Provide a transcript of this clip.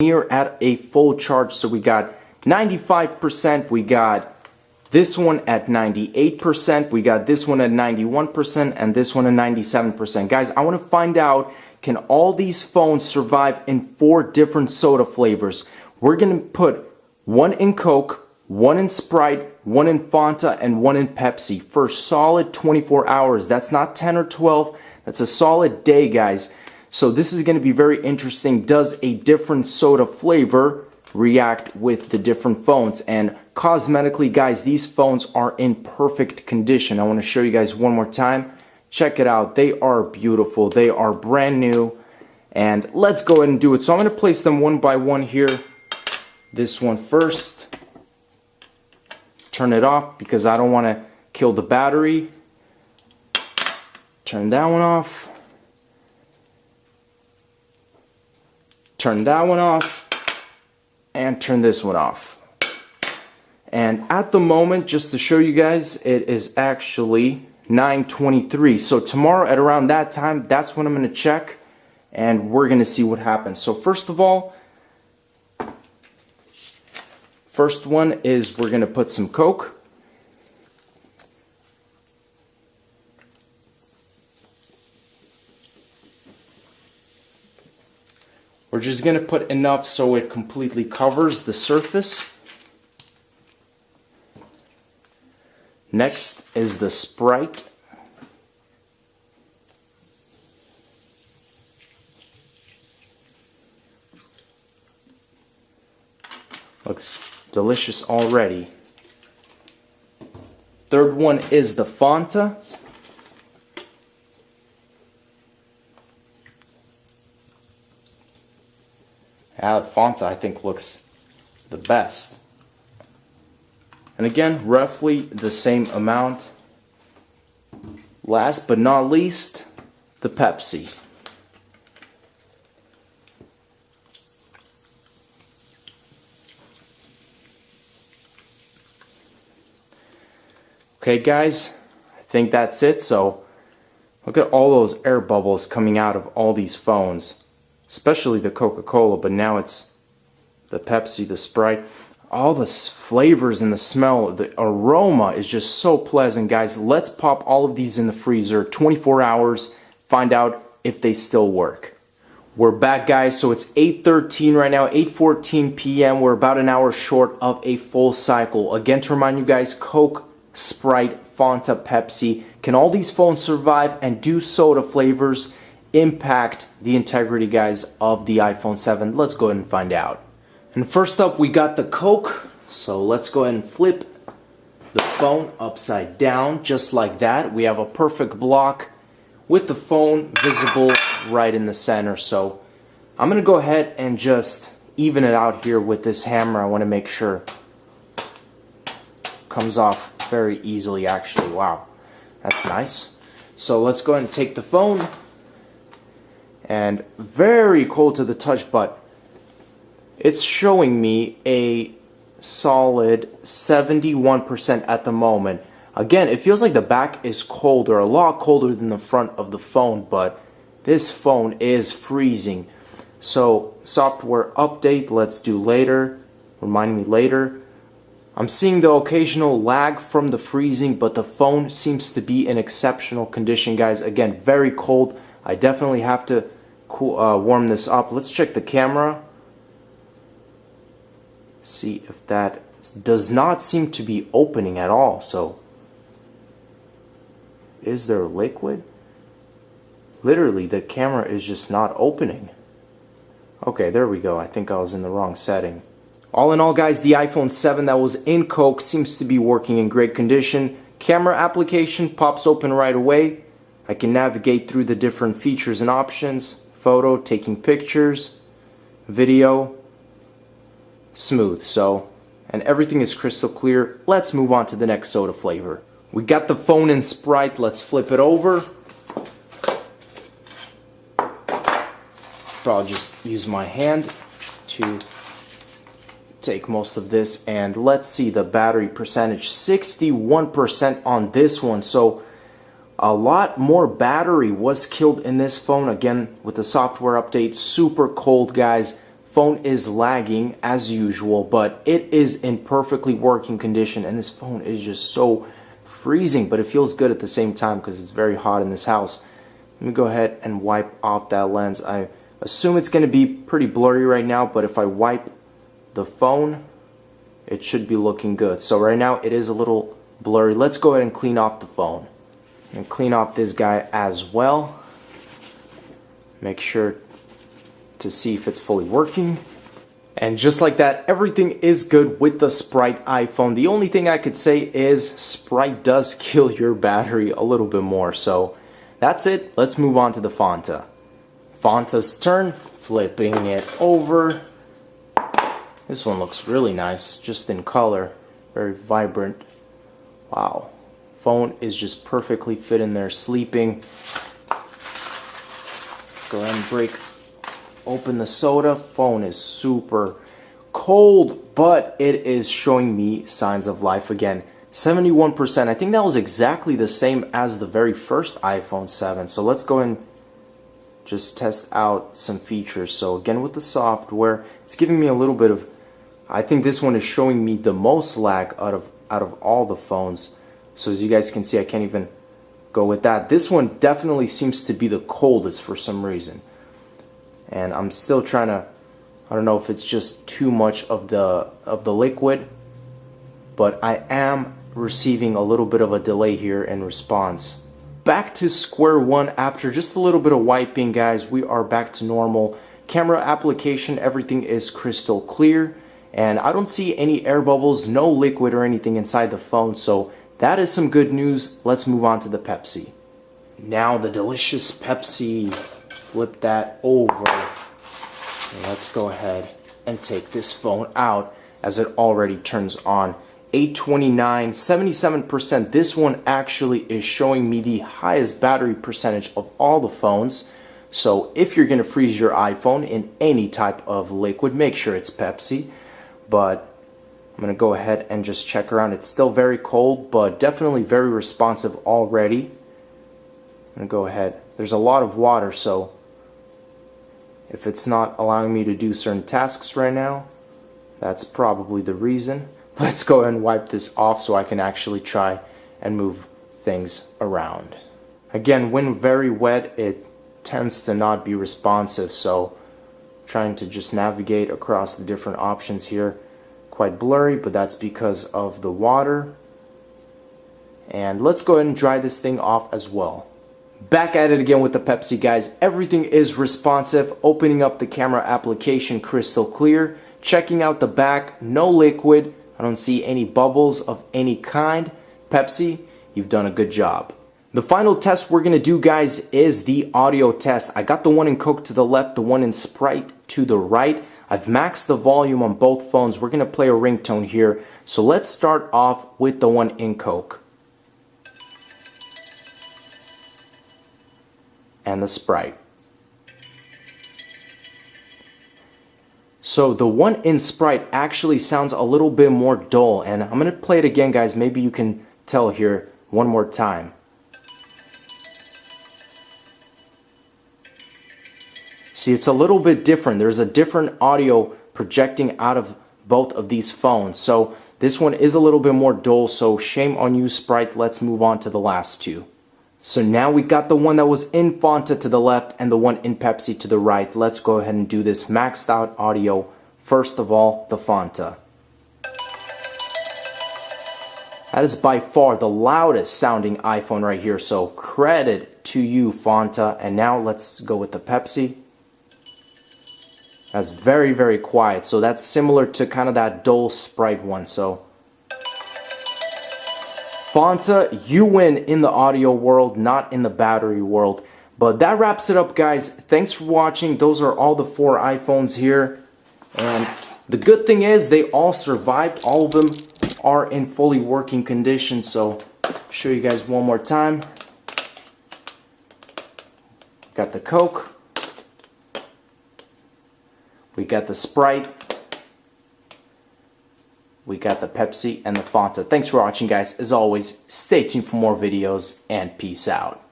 here at a full charge. So we got 95%, we got this one at 98%, we got this one at 91%, and this one at 97%. Guys, I want to find out, can all these phones survive in 4 different soda flavors? We're going to put one in Coke, one in Sprite, one in Fanta, and one in Pepsi for solid 24 hours. That's not 10 or 12. That's a solid day, guys. So this is going to be very interesting. Does a different soda flavor react with the different phones? And cosmetically, guys, these phones are in perfect condition. I want to show you guys one more time. Check it out. They are beautiful. They are brand new. And let's go ahead and do it. So I'm going to place them one by one here. This one first. Turn it off because I don't want to kill the battery. Turn that one off. Turn that one off. And turn this one off. And at the moment, just to show you guys, it is actually 9:23. So tomorrow at around that time, that's when I'm going to check. And we're going to see what happens. So first of all, first one is we're going to put some Coke. We're just going to put enough so it completely covers the surface. Next is the Sprite. Looks delicious already. Third one is the Fanta. Yeah, the Fanta I think looks the best. And again, roughly the same amount. Last but not least, the Pepsi. Okay guys, I think that's it. So look at all those air bubbles coming out of all these phones, especially the Coca-Cola, but now it's the Pepsi, the Sprite. All the flavors and the smell, the aroma is just so pleasant, guys. Let's pop all of these in the freezer, 24 hours, find out if they still work. We're back, guys. So it's 8:13 right now, 8:14 p.m. We're about an hour short of a full cycle. Again, to remind you guys, Coke, Sprite, Fanta, Pepsi. Can all these phones survive, and do soda flavors impact the integrity, guys, of the iPhone 7? Let's go ahead and find out. And first up, we got the Coke. So let's go ahead and flip the phone upside down, just like that. We have a perfect block with the phone visible right in the center. So I'm going to go ahead and just even it out here with this hammer. I want to make sure it comes off very easily, actually. Wow, that's nice. So let's go ahead and take the phone. And very cold to the touch, but it's showing me a solid 71% at the moment. Again, it feels like the back is colder, a lot colder than the front of the phone, but this phone is freezing. So software update, let's do later. Remind me later. I'm seeing the occasional lag from the freezing, but the phone seems to be in exceptional condition, guys. Again, very cold. I definitely have to warm this up. Let's check the camera. See if that does not seem to be opening at all. So is there liquid? Literally, the camera is just not opening. Okay, there we go. I think I was in the wrong setting. All in all, guys, the iPhone 7 that was in Coke seems to be working in great condition. Camera application pops open right away. I can navigate through the different features and options. Photo, taking pictures, video, smooth. So, and everything is crystal clear. Let's move on to the next soda flavor. We got the phone in Sprite. Let's flip it over. I'll just use my hand to take most of this, and let's see the battery percentage. 61% on this one. So a lot more battery was killed in this phone. Again, with the software update, super cold, guys. Phone is lagging as usual, but it is in perfectly working condition, and this phone is just so freezing, but it feels good at the same time because it's very hot in this house. Let me go ahead and wipe off that lens. I assume it's going to be pretty blurry right now, but if I wipe the phone, it should be looking good. So right now it is a little blurry. Let's go ahead and clean off the phone and clean off this guy as well. Make sure to see if it's fully working. And just like that, everything is good with the Sprite iPhone. The only thing I could say is Sprite does kill your battery a little bit more. So that's it. Let's move on to the Fanta. Fanta's turn. Flipping it over. This one looks really nice, just in color. Very vibrant. Wow. Phone is just perfectly fit in there, sleeping. Let's go ahead and break open the soda. Phone is super cold, but it is showing me signs of life again. 71%. I think that was exactly the same as the very first iPhone 7. So let's go and just test out some features. So again, with the software, it's giving me a little bit of, I think this one is showing me the most lag out of all the phones. So as you guys can see, I can't even go with that. This one definitely seems to be the coldest for some reason. And I'm still trying to, I don't know if it's just too much of the liquid, but I am receiving a little bit of a delay here in response. Back to square one after just a little bit of wiping, guys. We are back to normal. Camera application, everything is crystal clear, and I don't see any air bubbles, no liquid or anything inside the phone, so that is some good news. Let's move on to the Pepsi. Now the delicious Pepsi. Flip that over. And let's go ahead and take this phone out as it already turns on. 829, 77%. This one actually is showing me the highest battery percentage of all the phones. So if you're going to freeze your iPhone in any type of liquid, make sure it's Pepsi. But I'm going to go ahead and just check around. It's still very cold, but definitely very responsive already. I'm going to go ahead. There's a lot of water, so if it's not allowing me to do certain tasks right now, that's probably the reason. Let's go ahead and wipe this off so I can actually try and move things around. Again, when very wet, it tends to not be responsive, so trying to just navigate across the different options here. Quite blurry, but that's because of the water. And let's go ahead and dry this thing off as well. Back at it again with the Pepsi, guys. Everything is responsive. Opening up the camera application, crystal clear. Checking out the back, no liquid. I don't see any bubbles of any kind. Pepsi, you've done a good job. The final test we're going to do, guys, is the audio test. I got the one in Coke to the left, the one in Sprite to the right. I've maxed the volume on both phones. We're going to play a ringtone here. So let's start off with the one in Coke. And the Sprite. So the one in Sprite actually sounds a little bit more dull, and I'm going to play it again, guys. Maybe you can tell here one more time. See, it's a little bit different. There's a different audio projecting out of both of these phones. So this one is a little bit more dull, so shame on you, Sprite. Let's move on to the last two. So now we got the one that was in Fanta to the left and the one in Pepsi to the right. Let's go ahead and do this maxed out audio. First of all, the Fanta. That is by far the loudest sounding iPhone right here. So credit to you, Fanta. And now let's go with the Pepsi. That's very, very quiet. So that's similar to kind of that dull Sprite one. So Fanta, you win in the audio world, not in the battery world. But that wraps it up, guys. Thanks for watching. Those are all the 4 iPhones here. And the good thing is they all survived. All of them are in fully working condition. So I'll show you guys one more time. Got the Coke. We got the Sprite. We got the Pepsi and the Fanta. Thanks for watching, guys. As always, stay tuned for more videos, and peace out.